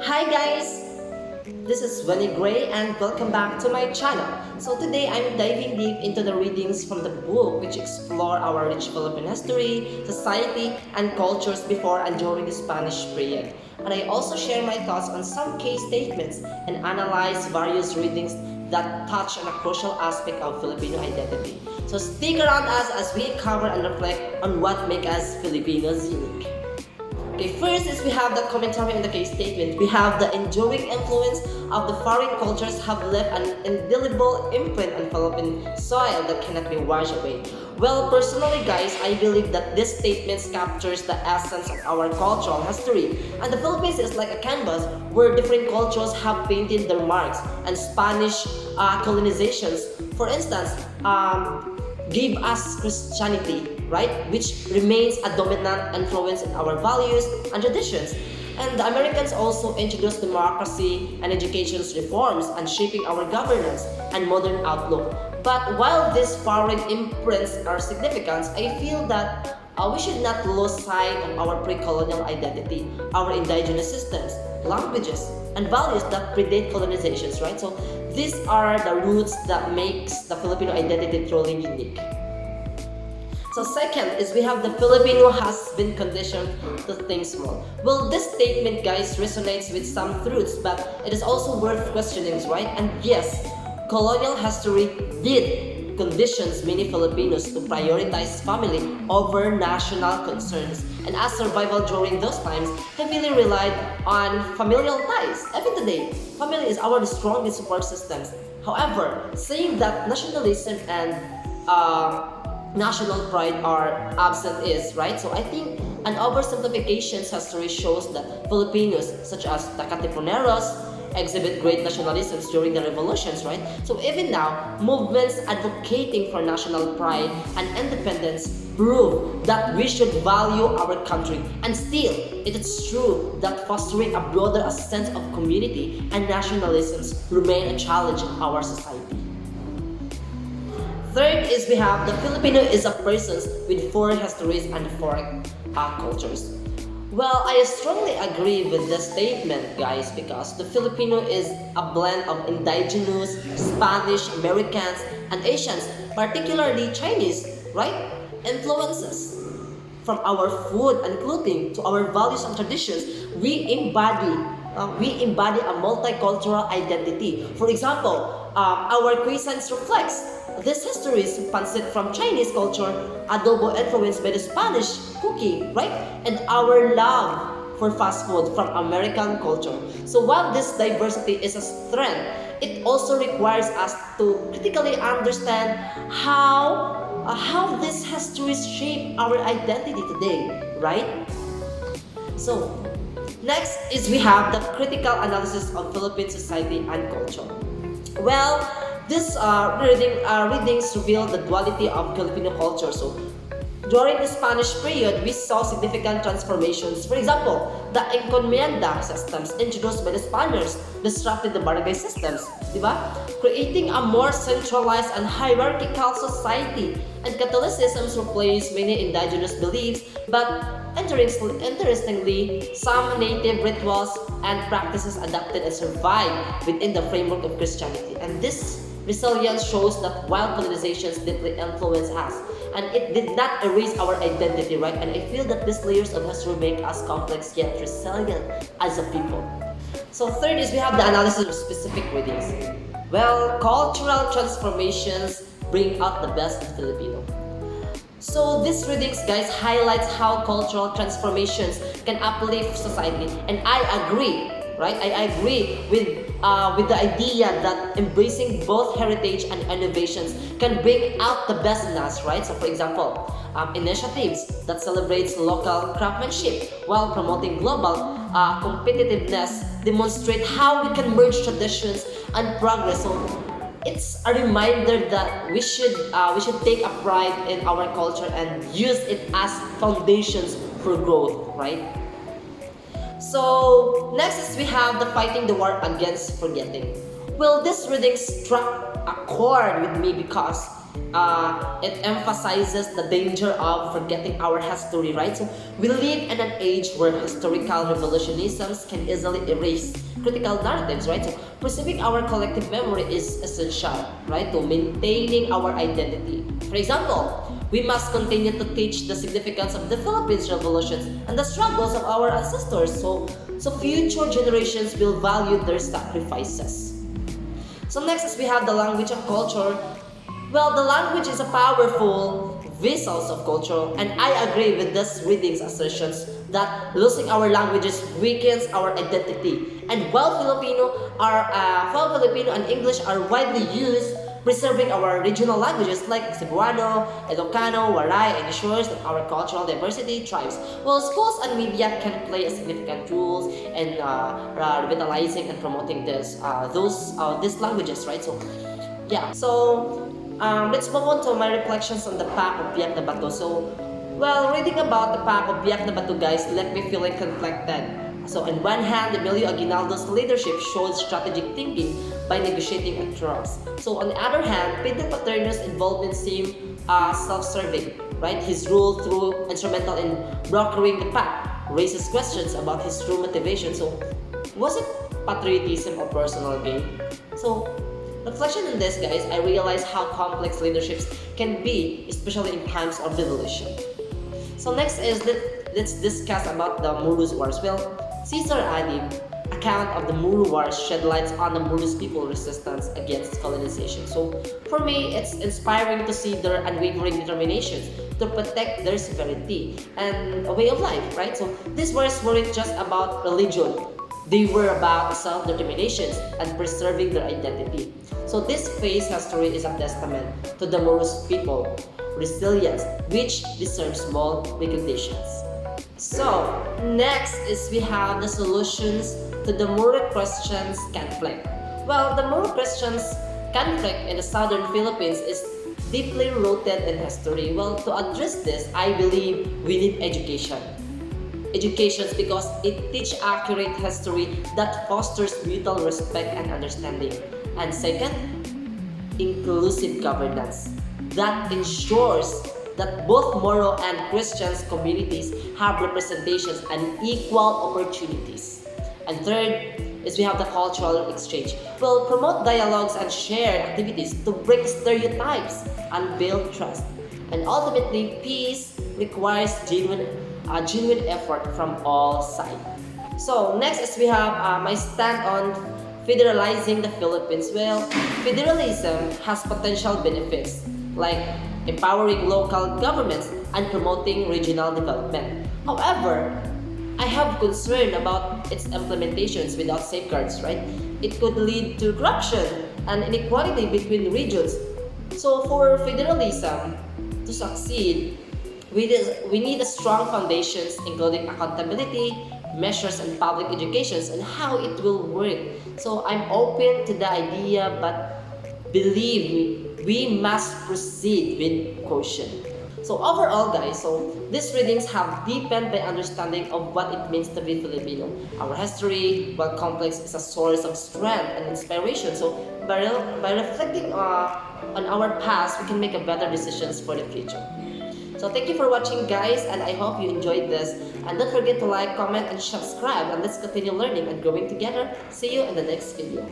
Hi guys, this is Winnie Gray and welcome back to my channel. So today I'm diving deep into the readings from the book which explore our rich Philippine history, society, and cultures before and during the Spanish period. And I also share my thoughts on some case statements and analyze various readings that touch on a crucial aspect of Filipino identity. So stick around us as we cover and reflect on what makes us Filipinos unique. Okay, first is we have the commentary on the case statement. We have the enduring influence of the foreign cultures have left an indelible imprint on Philippine soil that cannot be washed away. Well, personally guys, I believe that this statement captures the essence of our cultural history. And the Philippines is like a canvas where different cultures have painted their marks and Spanish colonizations. For instance, gave us Christianity, right? Which remains a dominant influence in our values and traditions. And the Americans also introduced democracy and education reforms and shaping our governance and modern outlook. But while these foreign imprints are significant, I feel that we should not lose sight of our pre-colonial identity, our indigenous systems, languages, and values that predate colonizations, right? So these are the roots that makes the Filipino identity truly unique. So second is we have the Filipino has been conditioned to think small. Well, this statement, guys, resonates with some truths, but it is also worth questioning, right? And yes, colonial history did conditions many Filipinos to prioritize family over national concerns. And as survival during those times heavily relied on familial ties. Even today, family is our strongest support systems. However, saying that nationalism and national pride are absent is, right? So I think an oversimplification history shows that Filipinos, such as the Katipuneros, exhibit great nationalisms during the revolutions, right? So even now, movements advocating for national pride and independence prove that we should value our country. And still, it is true that fostering a broader sense of community and nationalisms remain a challenge in our society. Third is we have the Filipino is a person with foreign histories and foreign cultures. Well, I strongly agree with this statement, guys, because the Filipino is a blend of indigenous, Spanish, Americans, and Asians, particularly Chinese, right? Influences. From our food and clothing to our values and traditions, we embody a multicultural identity. For example, our cuisines reflects this history is pancit from Chinese culture, adobo influenced by the Spanish cooking, right? And our love for fast food from American culture. So while this diversity is a strength, it also requires us to critically understand how these histories shape our identity today, right? So next is we have the critical analysis of Philippine society and culture. Well, these readings reveal the duality of Filipino culture. So, during the Spanish period, we saw significant transformations. For example, the encomienda systems introduced by the Spaniards disrupted the barangay systems, diba? Creating a more centralized and hierarchical society. And Catholicism replaced many indigenous beliefs, but interestingly, some native rituals and practices adapted and survived within the framework of Christianity. And this resilience shows that while colonizations deeply influence us, and it did not erase our identity, right? And I feel that these layers of history make us complex yet resilient as a people. So third is we have the analysis of specific readings. Well, cultural transformations bring out the best in Filipino. So these readings, guys, highlights how cultural transformations can uplift society, and I agree, right? I agree with the idea that embracing both heritage and innovations can bring out the best in us, right? So for example, initiatives that celebrates local craftsmanship while promoting global competitiveness demonstrate how we can merge traditions and progress. So it's a reminder that we should take a pride in our culture and use it as foundations for growth, right? So next is we have the fighting the war against forgetting. Well, this reading struck a chord with me because it emphasizes the danger of forgetting our history, right? So we live in an age where historical revolutionisms can easily erase critical narratives, right? So preserving our collective memory is essential, right, to maintaining our identity. For example, we must continue to teach the significance of the Philippines revolutions and the struggles of our ancestors, so future generations will value their sacrifices. So next is we have the language of culture. Well, the language is a powerful vessels of culture, and I agree with this reading's assertions that losing our languages weakens our identity. And while Filipino and English are widely used, preserving our regional languages like Cebuano, Ilocano, Waray, and ensures that our cultural diversity thrives. Well, schools and media can play a significant role in revitalizing and promoting these languages, right? So yeah, let's move on to my reflections on the Pact of Biak na Bato. So, well, reading about the Pact of Biak na Bato, guys, left me feeling conflicted. So, on one hand, Emilio Aguinaldo's leadership showed strategic thinking by negotiating with drugs. So, on the other hand, Pedro Paterno's involvement seemed self-serving, right? His role through instrumental in brokering the pact raises questions about his true motivation. So, was it patriotism or personal gain? So, reflection on this, guys, I realized how complex leaderships can be, especially in times of revolution. So next is let's discuss about the Murus Wars. Well, Caesar Adib account of the Muru Wars shed light on the Murus people resistance against colonization. So for me, it's inspiring to see their unwavering determinations to protect their sovereignty and a way of life, right? So these wars weren't just about religion. They were about self-determination and preserving their identity. So this phase history is a testament to the Morus people resilience, which deserves more recognitions. So next is we have the solutions to the Moro-Christians conflict. Well, the Moro-Christians conflict in the southern Philippines is deeply rooted in history. Well, to address this, I believe we need education. Educations because it teaches accurate history that fosters mutual respect and understanding. And second, inclusive governance that ensures that both Moro and Christians communities have representations and equal opportunities. And third is we have the cultural exchange. We'll promote dialogues and share activities to break stereotypes and build trust. And ultimately, peace requires genuine effort from all sides. So next is we have my stand on federalizing the Philippines. Well, federalism has potential benefits like empowering local governments and promoting regional development. However, I have concern about its implementations without safeguards, right? It could lead to corruption and inequality between regions. So for federalism to succeed, we need a strong foundations including accountability, measures and public educations and how it will work. So I'm open to the idea but believe me, we must proceed with caution. So overall guys, so these readings have deepened my understanding of what it means to be Filipino. Our history, while complex, is a source of strength and inspiration. So by reflecting on our past, we can make a better decisions for the future. So thank you for watching guys and I hope you enjoyed this. And don't forget to like, comment and subscribe and let's continue learning and growing together. See you in the next video.